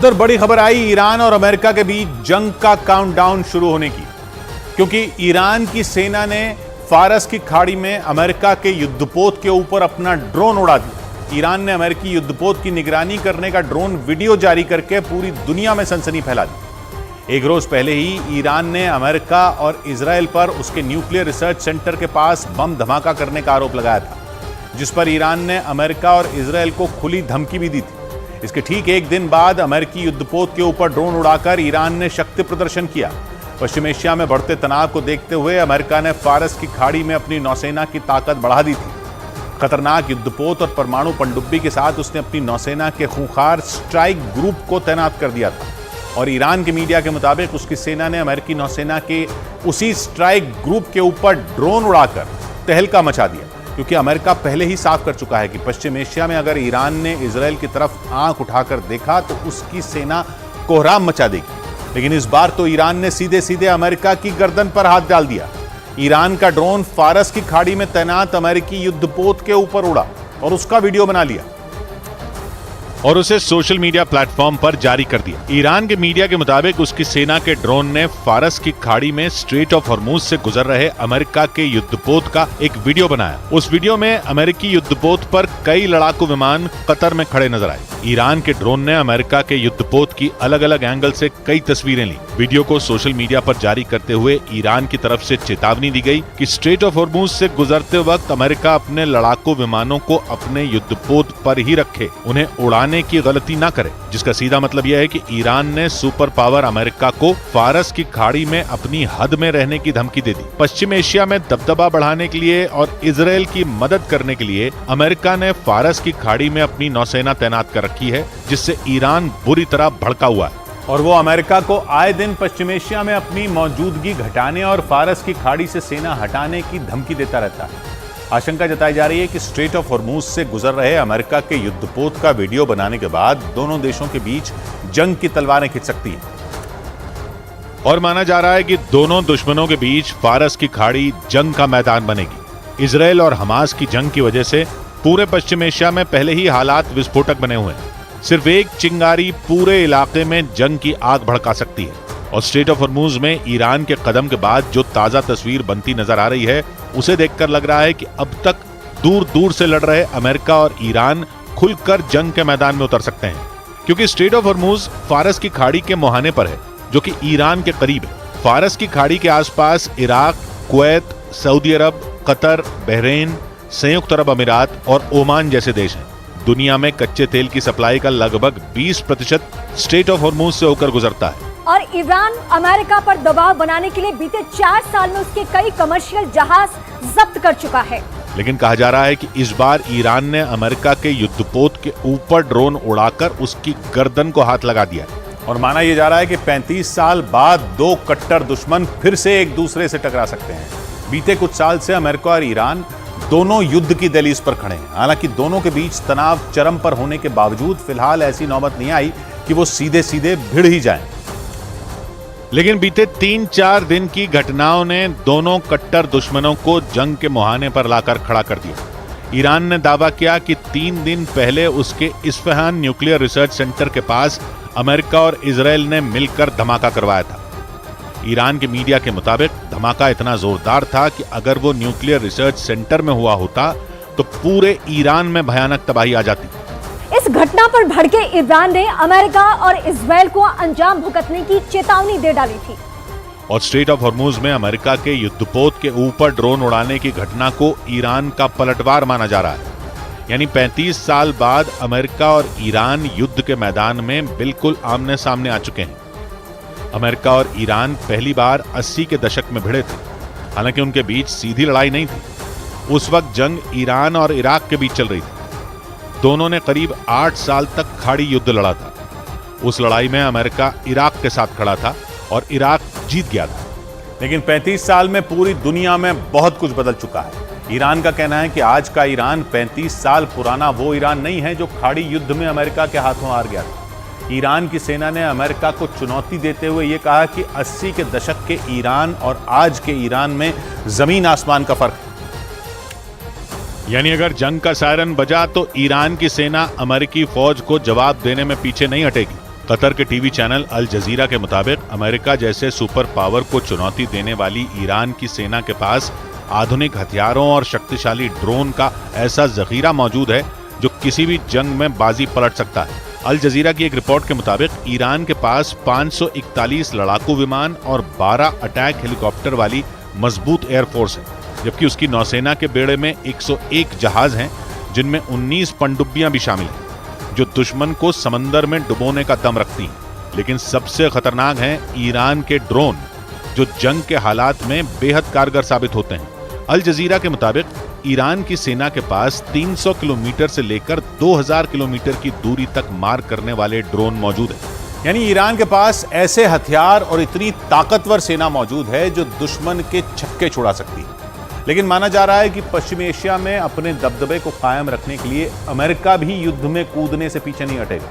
उधर बड़ी खबर आई ईरान और अमेरिका के बीच जंग का काउंटडाउन शुरू होने की, क्योंकि ईरान की सेना ने फारस की खाड़ी में अमेरिका के युद्धपोत के ऊपर अपना ड्रोन उड़ा दिया। ईरान ने अमेरिकी युद्धपोत की निगरानी करने का ड्रोन वीडियो जारी करके पूरी दुनिया में सनसनी फैला दी। एक रोज पहले ही ईरान ने अमेरिका और इजराइल पर उसके न्यूक्लियर रिसर्च सेंटर के पास बम धमाका करने का आरोप लगाया था, जिस पर ईरान ने अमेरिका और इजराइल को खुली धमकी भी दी थी। इसके ठीक एक दिन बाद अमेरिकी युद्धपोत के ऊपर ड्रोन उड़ाकर ईरान ने शक्ति प्रदर्शन किया। पश्चिम एशिया में बढ़ते तनाव को देखते हुए अमेरिका ने फारस की खाड़ी में अपनी नौसेना की ताकत बढ़ा दी थी। खतरनाक युद्धपोत और परमाणु पनडुब्बी के साथ उसने अपनी नौसेना के खूंखार स्ट्राइक ग्रुप को तैनात कर दिया था और ईरान के मीडिया के मुताबिक उसकी सेना ने अमेरिकी नौसेना के उसी स्ट्राइक ग्रुप के ऊपर ड्रोन उड़ाकर तहलका मचा दिया, क्योंकि अमेरिका पहले ही साफ कर चुका है कि पश्चिम एशिया में अगर ईरान ने इजराइल की तरफ आंख उठाकर देखा तो उसकी सेना कोहराम मचा देगी। लेकिन इस बार तो ईरान ने सीधे सीधे अमेरिका की गर्दन पर हाथ डाल दिया। ईरान का ड्रोन फारस की खाड़ी में तैनात अमेरिकी युद्धपोत के ऊपर उड़ा और उसका वीडियो बना लिया और उसे सोशल मीडिया प्लेटफॉर्म पर जारी कर दिया। ईरान के मीडिया के मुताबिक उसकी सेना के ड्रोन ने फारस की खाड़ी में स्ट्रेट ऑफ हॉर्मूज से गुजर रहे अमेरिका के युद्धपोत का एक वीडियो बनाया। उस वीडियो में अमेरिकी युद्धपोत पर कई लड़ाकू विमान कतर में खड़े नजर आए। ईरान के ड्रोन ने अमेरिका के युद्धपोत की अलग अलग एंगल से कई तस्वीरें ली। वीडियो को सोशल मीडिया पर जारी करते हुए ईरान की तरफ से चेतावनी दी गई कि स्ट्रेट ऑफ हॉर्मूज से गुजरते वक्त अमेरिका अपने लड़ाकू विमानों को अपने युद्धपोत पर ही रखे, उन्हें उड़ाने की गलती ना करे, जिसका सीधा मतलब यह है कि ईरान ने सुपर पावर अमेरिका को फारस की खाड़ी में अपनी हद में रहने की धमकी दे दी। पश्चिम एशिया में दबदबा बढ़ाने के लिए और इजराइल की मदद करने के लिए अमेरिका ने फारस की खाड़ी में अपनी नौसेना तैनात कर रखी है, जिससे ईरान बुरी तरह भड़का हुआ है और वो अमेरिका को आए दिन पश्चिम एशिया में अपनी मौजूदगी घटाने और फारस की खाड़ी से सेना हटाने की धमकी देता रहता है। आशंका जताई जा रही है कि स्ट्रेट ऑफ हॉर्मूज से गुजर रहे अमेरिका के युद्धपोत का वीडियो बनाने के बाद दोनों देशों के बीच जंग की तलवारें खिंच सकती हैं और माना जा रहा है कि दोनों दुश्मनों के बीच फारस की खाड़ी जंग का मैदान बनेगी। इजराइल और हमास की जंग की वजह से पूरे पश्चिम एशिया में पहले ही हालात विस्फोटक बने हुए हैं। सिर्फ एक चिंगारी पूरे इलाके में जंग की आग भड़का सकती है और स्ट्रेट ऑफ हॉर्मूज में ईरान के कदम के बाद जो ताजा तस्वीर बनती नजर आ रही है, उसे देखकर लग रहा है कि अब तक दूर दूर से लड़ रहे अमेरिका और ईरान खुलकर जंग के मैदान में उतर सकते हैं, क्योंकि स्ट्रेट ऑफ हॉर्मूज फारस की खाड़ी के मुहाने पर है, जो कि ईरान के करीब है। फारस की खाड़ी के आसपास इराक, कुवैत, सऊदी अरब, कतर, बहरीन, संयुक्त अरब अमीरात और ओमान जैसे देश हैं। दुनिया में कच्चे तेल की सप्लाई का लगभग 20% स्ट्रेट ऑफ हॉर्मूज से होकर गुजरता है और ईरान अमेरिका पर दबाव बनाने के लिए बीते 4 साल में उसके कई कमर्शियल जहाज जब्त कर चुका है। लेकिन कहा जा रहा है कि इस बार ईरान ने अमेरिका के युद्धपोत के ऊपर ड्रोन उड़ाकर उसकी गर्दन को हाथ लगा दिया और माना यह जा रहा है कि 35 साल बाद दो कट्टर दुश्मन फिर से एक दूसरे से टकरा सकते हैं। बीते कुछ साल से अमेरिका और ईरान दोनों युद्ध की दहलीज पर खड़े हैं। हालांकि दोनों के बीच तनाव चरम पर होने के बावजूद फिलहाल ऐसी नौबत नहीं आई कि वो सीधे सीधे भिड़ ही जाएं। लेकिन बीते 3-4 दिन की घटनाओं ने दोनों कट्टर दुश्मनों को जंग के मुहाने पर लाकर खड़ा कर दिया। ईरान ने दावा किया कि 3 दिन पहले उसके इस्फहान न्यूक्लियर रिसर्च सेंटर के पास अमेरिका और इजराइल ने मिलकर धमाका करवाया था। ईरान के मीडिया के मुताबिक धमाका इतना जोरदार था कि अगर वो न्यूक्लियर रिसर्च सेंटर में हुआ होता तो पूरे ईरान में भयानक तबाही आ जाती। इस घटना पर भड़के ईरान ने अमेरिका और इजराइल को अंजाम भुगतने की चेतावनी दे डाली थी और स्ट्रेट ऑफ हॉर्मूज में अमेरिका के युद्धपोत के ऊपर ड्रोन उड़ाने की घटना को ईरान का पलटवार माना जा रहा है। यानी 35 साल बाद अमेरिका और ईरान युद्ध के मैदान में बिल्कुल आमने सामने आ चुके हैं। अमेरिका और ईरान पहली बार 80 के दशक में भिड़े थे। हालांकि उनके बीच सीधी लड़ाई नहीं थी। उस वक्त जंग ईरान और इराक के बीच चल रही थी। दोनों ने करीब 8 साल तक खाड़ी युद्ध लड़ा था। उस लड़ाई में अमेरिका इराक के साथ खड़ा था और इराक जीत गया था। लेकिन 35 साल में पूरी दुनिया में बहुत कुछ बदल चुका है। ईरान का कहना है कि आज का ईरान 35 साल पुराना वो ईरान नहीं है जो खाड़ी युद्ध में अमेरिका के हाथों हार गया था। ईरान की सेना ने अमेरिका को चुनौती देते हुए यह कहा कि 80 के दशक के ईरान और आज के ईरान में जमीन आसमान का फर्क है। यानी अगर जंग का सायरन बजा तो ईरान की सेना अमेरिकी फौज को जवाब देने में पीछे नहीं हटेगी। कतर के टीवी चैनल अल जजीरा के मुताबिक अमेरिका जैसे सुपर पावर को चुनौती देने वाली ईरान की सेना के पास आधुनिक हथियारों और शक्तिशाली ड्रोन का ऐसा जखीरा मौजूद है जो किसी भी जंग में बाजी पलट सकता है। अल जजीरा की एक रिपोर्ट के मुताबिक ईरान के पास 541 लड़ाकू विमान और 12 अटैक हेलीकॉप्टर वाली मजबूत एयरफोर्स है, जबकि उसकी नौसेना के बेड़े में 101 जहाज हैं, जिनमें 19 पनडुब्बियां भी शामिल हैं, जो दुश्मन को समंदर में डुबोने का दम रखती हैं। लेकिन सबसे खतरनाक हैं ईरान के ड्रोन, जो जंग के हालात में बेहद कारगर साबित होते हैं। अल जजीरा के मुताबिक ईरान की सेना के पास 300 किलोमीटर से लेकर 2000 किलोमीटर की दूरी तक मार करने वाले ड्रोन मौजूद हैं। यानी ईरान के पास ऐसे हथियार और इतनी ताकतवर सेना मौजूद है जो दुश्मन के छक्के छुड़ा सकती है। लेकिन माना जा रहा है कि पश्चिमी एशिया में अपने दबदबे को कायम रखने के लिए अमेरिका भी युद्ध में कूदने से पीछे नहीं हटेगा।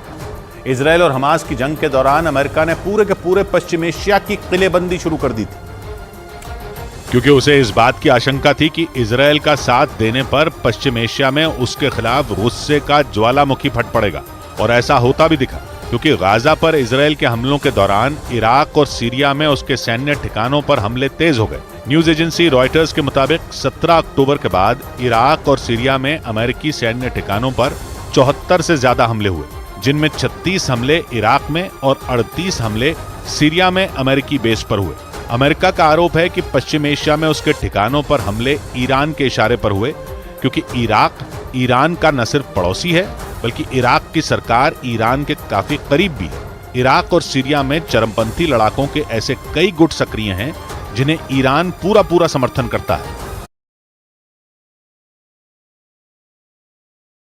इजरायल और हमास की जंग के दौरान अमेरिका ने पूरे के पूरे पश्चिम एशिया की किलेबंदी शुरू कर दी थी, क्योंकि उसे इस बात की आशंका थी कि इजरायल का साथ देने पर पश्चिम एशिया में उसके खिलाफ गुस्से का ज्वालामुखी फट पड़ेगा। और ऐसा होता भी दिखा, क्योंकि गाजा पर इजरायल के हमलों के दौरान इराक और सीरिया में उसके सैन्य ठिकानों पर हमले तेज हो गए। न्यूज एजेंसी रॉयटर्स के मुताबिक 17 अक्टूबर के बाद इराक और सीरिया में अमेरिकी सैन्य ठिकानों पर 74 से ज्यादा हमले हुए, जिनमें 36 हमले इराक में और 38 हमले सीरिया में अमेरिकी बेस पर हुए। अमेरिका का आरोप है कि पश्चिम एशिया में उसके ठिकानों पर हमले ईरान के इशारे पर हुए, क्योंकि इराक ईरान का न सिर्फ पड़ोसी है बल्कि इराक की सरकार ईरान के काफी करीब भी है। इराक और सीरिया में चरमपंथी लड़ाकों के ऐसे कई गुट सक्रिय हैं जिन्हें ईरान पूरा समर्थन करता है।